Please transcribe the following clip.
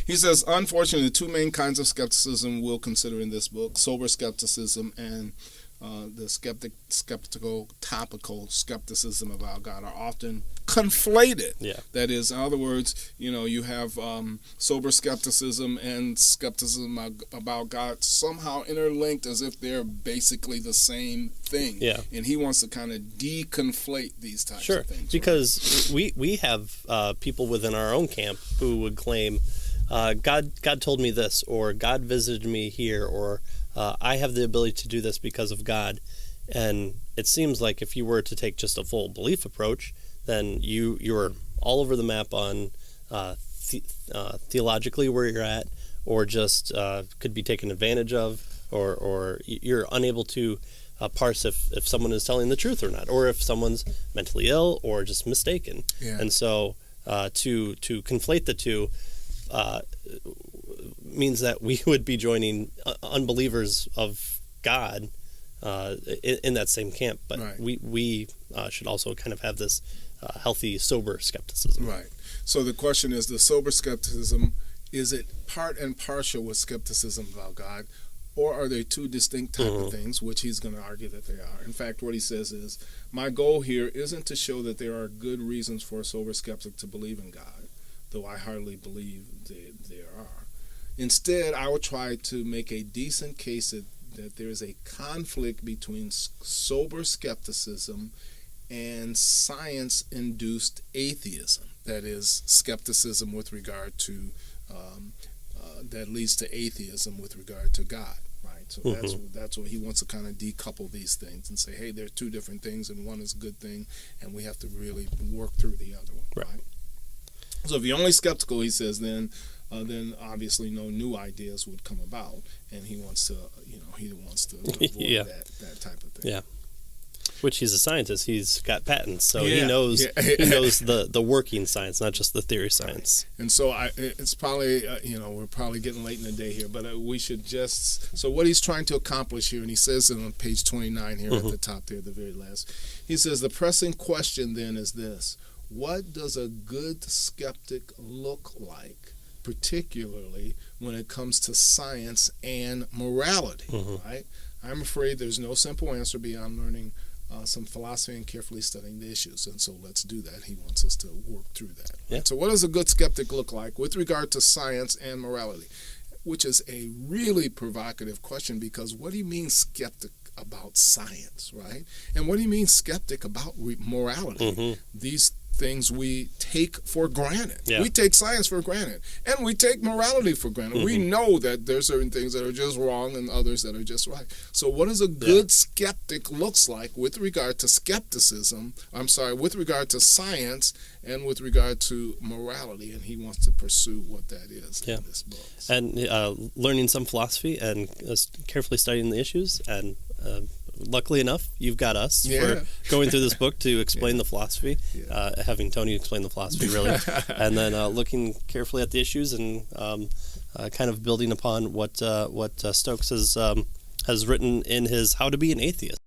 He says, unfortunately, the two main kinds of skepticism we'll consider in this book, sober skepticism and the skeptical, topical skepticism about God, are often conflated. Yeah. That is, in other words, you have sober skepticism and skepticism about God somehow interlinked as if they're basically the same thing. Yeah. And he wants to kind of deconflate these types of things. Because we have people within our own camp who would claim, God told me this, or God visited me here, or I have the ability to do this because of God. And it seems like if you were to take just a full belief approach, then you're all over the map on theologically where you're at, or just could be taken advantage of, or you're unable to parse if someone is telling the truth or not, or if someone's mentally ill or just mistaken. Yeah. And so to conflate the two means that we would be joining unbelievers of God in that same camp. But right. we should also kind of have this healthy, sober skepticism. Right. So the question is, the sober skepticism, is it part and partial with skepticism about God, or are they two distinct type of things, which he's going to argue that they are? In fact, what he says is, my goal here isn't to show that there are good reasons for a sober skeptic to believe in God, though I hardly believe there are. Instead, I will try to make a decent case that there is a conflict between sober skepticism and science-induced atheism. That is, skepticism with regard to, that leads to atheism with regard to God. Right? So that's what he wants to kind of decouple these things and say, hey, they're two different things, and one is a good thing, and we have to really work through the other one. Right? So if you're only skeptical, he says, then obviously no new ideas would come about, and he wants to avoid that type of thing. Yeah. Which, he's a scientist. He's got patents, so he knows the working science, not just the theory science. Right. And so it's probably we're probably getting late in the day here, but we should just. So what he's trying to accomplish here, and he says it on page 29 here at the top there, the very last. He says the pressing question then is this: what does a good skeptic look like, particularly when it comes to science and morality? Right? I'm afraid there's no simple answer beyond learning some philosophy and carefully studying the issues. And so let's do that. He wants us to work through that. Yeah. So what does a good skeptic look like with regard to science and morality? Which is a really provocative question, because what do you mean skeptic about science, right? And what do you mean skeptic about morality? These things we take for granted. Yeah. We take science for granted, and we take morality for granted. We know that there's certain things that are just wrong and others that are just right. So what does a good skeptic looks like with regard to with regard to science and with regard to morality? And he wants to pursue what that is in this book. And learning some philosophy and carefully studying the issues, and luckily enough, you've got us for going through this book to explain the philosophy, having Tony explain the philosophy, really, and then looking carefully at the issues and kind of building upon what Stokes has written in his How to Be an Atheist.